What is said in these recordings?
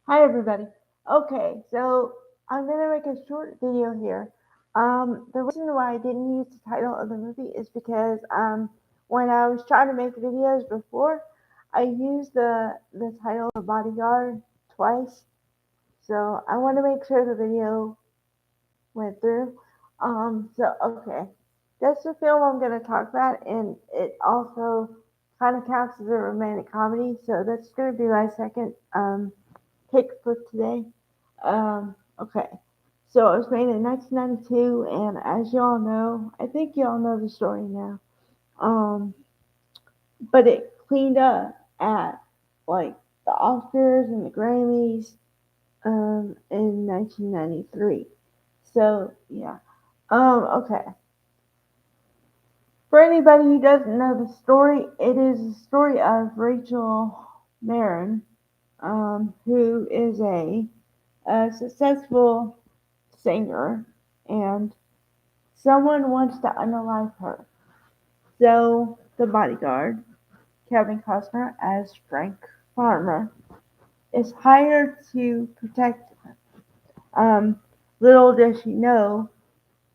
Hi everybody. Okay, so I'm gonna make a short video here. The reason why I didn't use the title of the movie is because when I was trying to make videos before, I used the title The Bodyguard twice. So I want to make sure the video went through. Okay, that's the film I'm gonna talk about, and it also kind of counts as a romantic comedy. So that's gonna be my second pick for today. Okay. So it was made in 1992, and as y'all know, I think y'all know the story now. Um, but it cleaned up at like the Oscars and the Grammys in 1993. So yeah. Okay. For anybody who doesn't know the story, it is the story of Rachel Marin, who is a successful singer, and someone wants to unalive her. So the bodyguard, Kevin Costner as Frank Farmer, is hired to protect her. Little does she know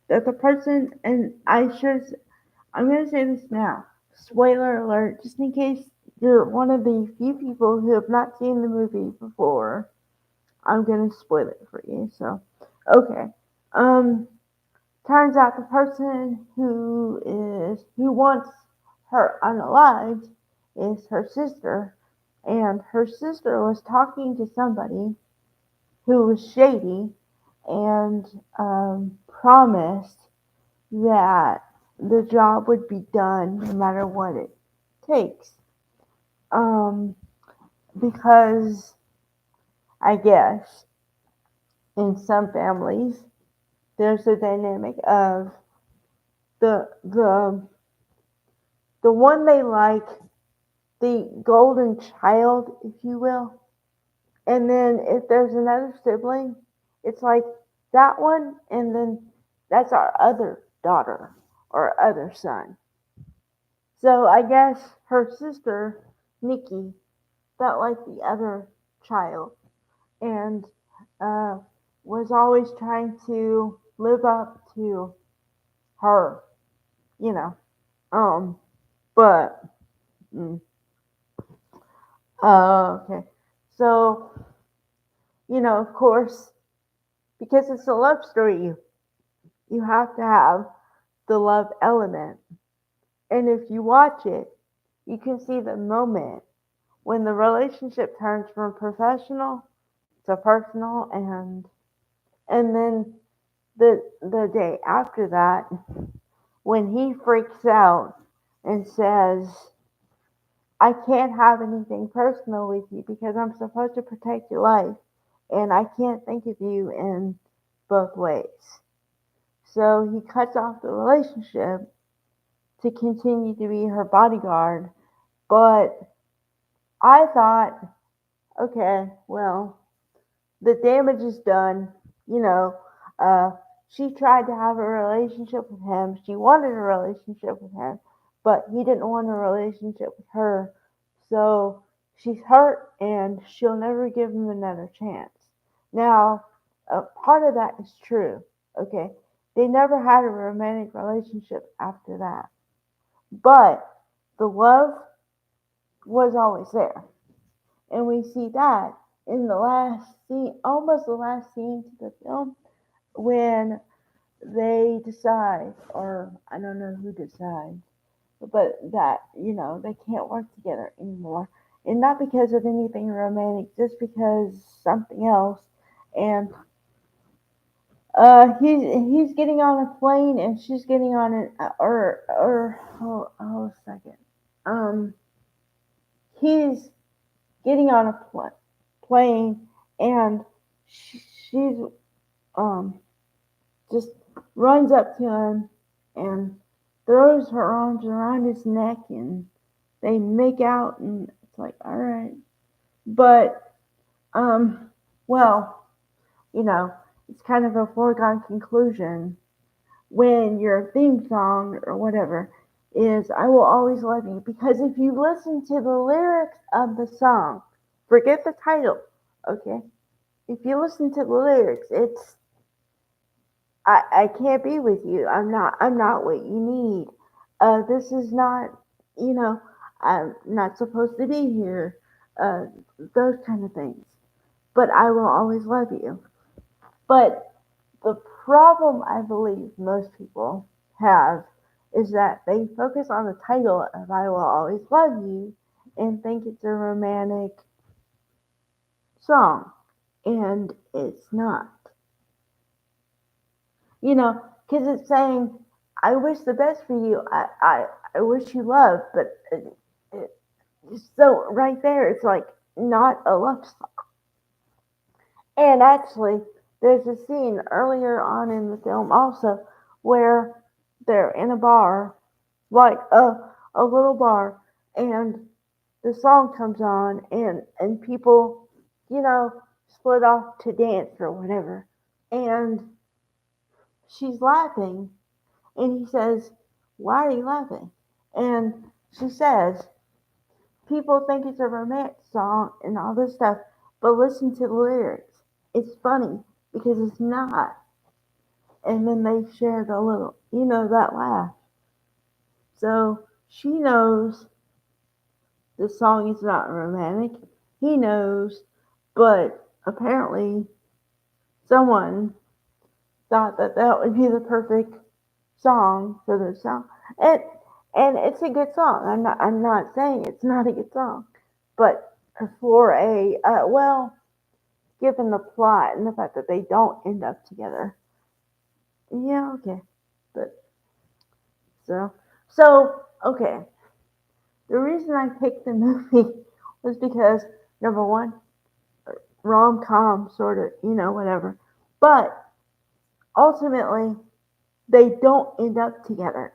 that the person, and I'm going to say this now, spoiler alert, just in case you're one of the few people who have not seen the movie before, I'm going to spoil it for you. So, okay. Um, Turns out the person who wants her unalived is her sister, and her sister was talking to somebody who was shady and promised that the job would be done no matter what it takes. Um, because I guess in some families there's a dynamic of the the one they like, the golden child, if you will. And then if there's another sibling, it's like that one, and then that's our other daughter or other son. So I guess her sister, Nikki, felt like the other child and uh, was always trying to live up to her, you know. Um, but mm, okay. So, of course, because it's a love story, you have to have the love element. And if you watch it, you can see the moment when the relationship turns from professional to personal, and then the day after that when he freaks out and says, I can't have anything personal with you because I'm supposed to protect your life and I can't think of you in both ways. So he cuts off the relationship to continue to be her bodyguard. But I thought, okay, well, the damage is done. You know, uh, she tried to have a relationship with him. She wanted a relationship with him, but he didn't want a relationship with her. So she's hurt and she'll never give him another chance. Now, part of that is true. Okay. They never had a romantic relationship after that. But the love was always there. And we see that in the last scene, almost the last scene to the film, when they decide, or I don't know who decides, but that, they can't work together anymore. And not because of anything romantic, just because something else. And he's getting on a plane and she's getting on an, hold a second. Um, he's getting on a plane and she's um just runs up to him and throws her arms around his neck and they make out and it's like, all right. But well, you know, it's kind of a foregone conclusion when your theme song or whatever is I will always love you, because if you listen to the lyrics of the song, forget the title, okay? if you listen to the lyrics, it's I can't be with you. I'm not what you need. This is not, you know, I'm not supposed to be here. Uh, those kind of things. But I will always love you. But the problem I believe most people have is that they focus on the title of I Will Always Love You and think it's a romantic song. And it's not. Because it's saying, I wish the best for you. I wish you love. But it, so right there, it's like not a love song. And actually, there's a scene earlier on in the film also where they're in a bar, like a little bar, and the song comes on, and people, you know, split off to dance or whatever. And she's laughing, and he says, "Why are you laughing?" And she says, "People think it's a romantic song and all this stuff, but listen to the lyrics. It's funny because it's not." And then they share the little, that laugh. So she knows the song is not romantic. He knows, but apparently someone thought that that would be the perfect song for the song. And and it's a good song. I'm not saying it's not a good song, but for a given the plot and the fact that they don't end up together, yeah, okay. But so okay. The reason I picked the movie was because number one, rom com sort of, whatever. But ultimately, they don't end up together.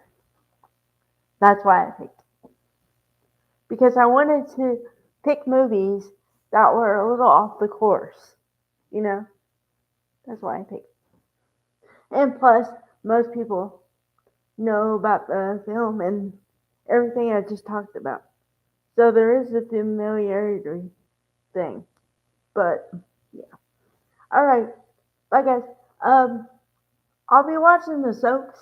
That's why I picked it. Because I wanted to pick movies that were a little off the course. You know, that's why I picked it. And plus, most people know about the film and everything I just talked about. So there is a familiarity thing. But yeah. All right. Bye guys. Um, I'll be watching the soaps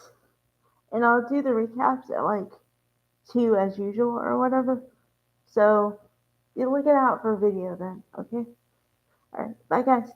and I'll do the recaps at like 2 as usual or whatever. So be looking out for a video then. Okay. All right. Bye guys.